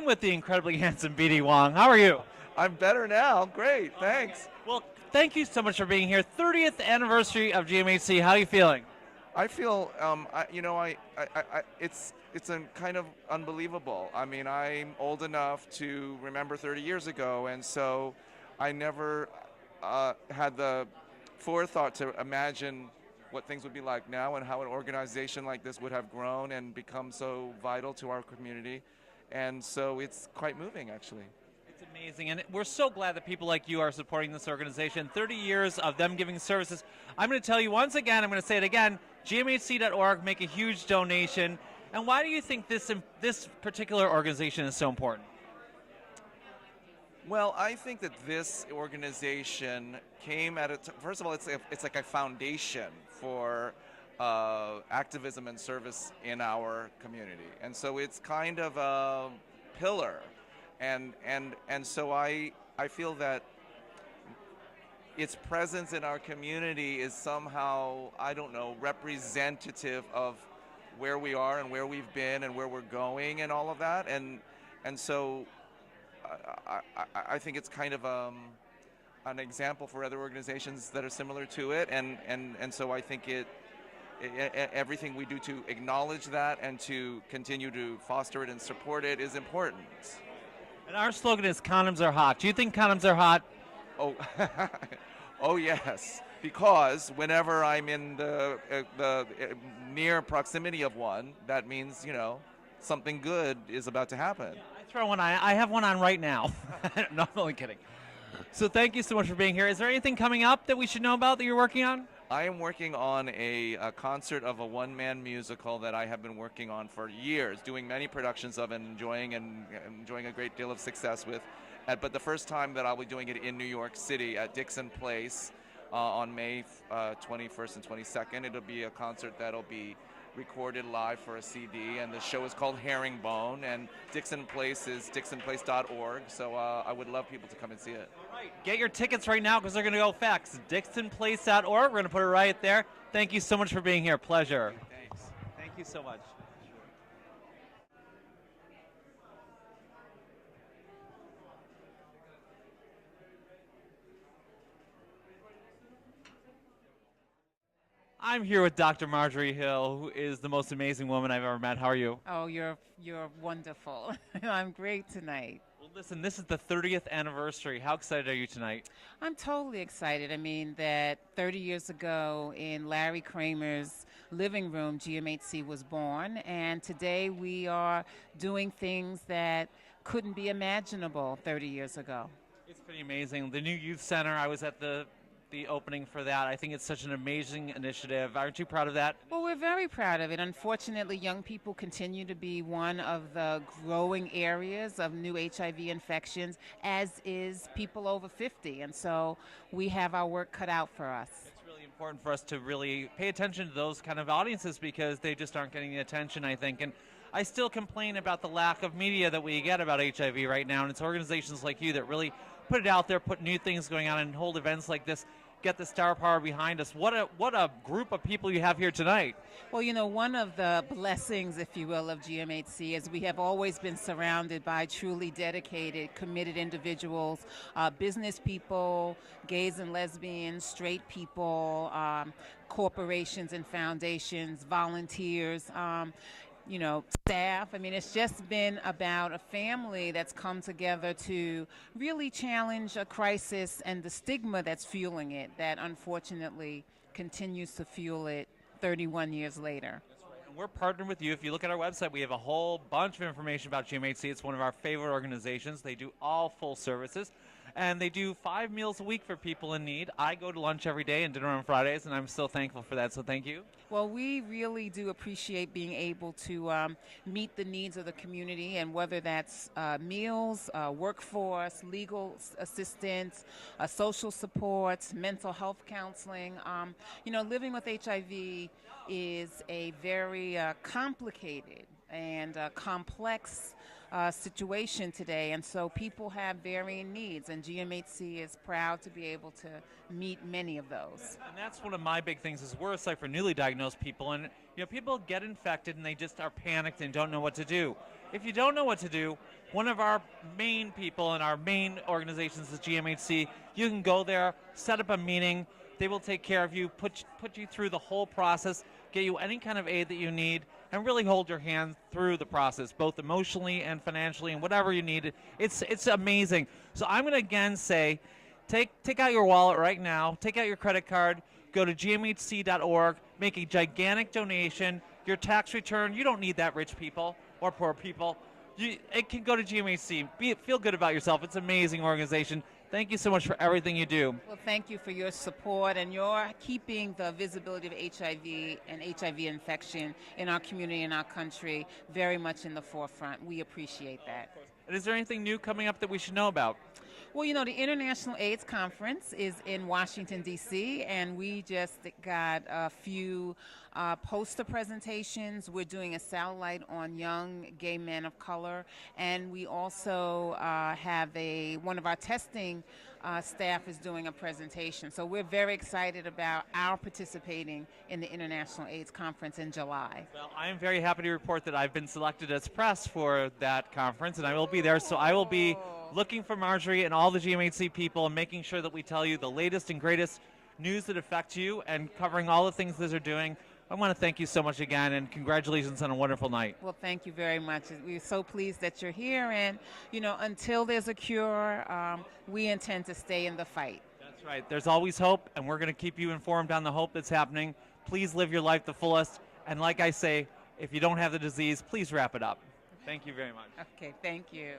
I'm with the incredibly handsome BD Wong. How are you? I'm better now. Great, thanks. Well, thank you so much for being here. 30th anniversary of GMHC. How are you feeling? I feel, it's a kind of unbelievable. I mean, I'm old enough to remember 30 years ago, and so I never had the forethought to imagine what things would be like now and how an organization like this would have grown and become so vital to our community. And so it's quite moving, actually. It's amazing, and we're so glad that people like you are supporting this organization. 30 years of them giving services. I'm going to tell you once again, I'm going to say it again, gmhc.org, make a huge donation. And why do you think this particular organization is so important? Well, I think that this organization came at first of all, it's like a foundation for activism and service in our community, and so it's kind of a pillar, and so I feel that its presence in our community is somehow, I don't know, representative of where we are and where we've been and where we're going and all of that, and so I think it's kind of an example for other organizations that are similar to it, and so I think everything we do to acknowledge that and to continue to foster it and support it is important. And our slogan is condoms are hot. Do you think condoms are hot? Oh, oh yes, because whenever I'm in the near proximity of one, that means, something good is about to happen. Yeah, I throw one on. I have one on right now. No, I'm only kidding. So thank you so much for being here. Is there anything coming up that we should know about that you're working on? I am working on a concert of a one-man musical that I have been working on for years, doing many productions of and enjoying a great deal of success with. But the first time that I'll be doing it in New York City at Dixon Place on May 21st and 22nd. It'll be a concert that'll be recorded live for a CD, and the show is called Herringbone, and Dixon Place is dixonplace.org, so I would love people to come and see it. All right, get your tickets right now because they're going to go fast. dixonplace.org, we're going to put it right there. Thank you so much for being here. Pleasure. Thanks. Thank you so much. I'm here with Dr. Marjorie Hill, who is the most amazing woman I've ever met. How are you? Oh, you're wonderful. I'm great tonight. Well, listen, this is the 30th anniversary. How excited are you tonight? I'm totally excited. I mean, that 30 years ago in Larry Kramer's living room, GMHC was born, and today we are doing things that couldn't be imaginable 30 years ago. It's pretty amazing. The new youth center, I was at the opening for that. I think it's such an amazing initiative. Aren't you proud of that? Well, we're very proud of it. Unfortunately, young people continue to be one of the growing areas of new HIV infections, as is people over 50. And so we have our work cut out for us. It's really important for us to really pay attention to those kind of audiences because they just aren't getting the attention, I think. And I still complain about the lack of media that we get about HIV right now, and it's organizations like you that really put it out there, put new things going on, and hold events like this. Get the star power behind us. What a group of people you have here tonight. Well, one of the blessings, if you will, of GMHC is we have always been surrounded by truly dedicated, committed individuals, business people, gays and lesbians, straight people, corporations and foundations, volunteers, staff. I mean, it's just been about a family that's come together to really challenge a crisis and the stigma that's fueling it, that unfortunately continues to fuel it 31 years later. That's right. And we're partnered with you. If you look at our website, we have a whole bunch of information about GMHC. It's one of our favorite organizations. They do all full services. And they do 5 meals a week for people in need. I go to lunch every day and dinner on Fridays, and I'm still thankful for that, so thank you. Well, we really do appreciate being able to meet the needs of the community, and whether that's meals, workforce, legal assistance, social supports, mental health counseling. Living with HIV is a very complicated and complex situation today, and so people have varying needs, and GMHC is proud to be able to meet many of those. And that's one of my big things is we're a site for newly diagnosed people, and people get infected and they just are panicked and don't know what to do. If you don't know what to do, one of our main people in our main organizations is GMHC. You can go there, set up a meeting. They will take care of you, put you through the whole process, get you any kind of aid that you need, and really hold your hand through the process, both emotionally and financially and whatever you need. It's amazing. So I'm going to again say, take out your wallet right now, take out your credit card, go to gmhc.org, make a gigantic donation. Your tax return, you don't need that, rich people or poor people. It can go to GMHC. Feel good about yourself. It's an amazing organization. Thank you so much for everything you do. Well, thank you for your support and your keeping the visibility of HIV and HIV infection in our community and our country very much in the forefront. We appreciate that. And is there anything new coming up that we should know about? Well, you know, the International AIDS Conference is in Washington, D.C., and we just got a few poster presentations. We're doing a satellite on young gay men of color, and we also have one of our testing staff is doing a presentation. So we're very excited about our participating in the International AIDS Conference in July. Well, I am very happy to report that I've been selected as press for that conference, and I will be there. So I will be looking for Marjorie and all the GMHC people and making sure that we tell you the latest and greatest news that affect you and covering all the things that they're doing. I want to thank you so much again, and congratulations on a wonderful night. Well, thank you very much. We're so pleased that you're here, and, you know, until there's a cure, we intend to stay in the fight. That's right. There's always hope, and we're going to keep you informed on the hope that's happening. Please live your life the fullest, and like I say, if you don't have the disease, please wrap it up. Thank you very much. Okay, thank you.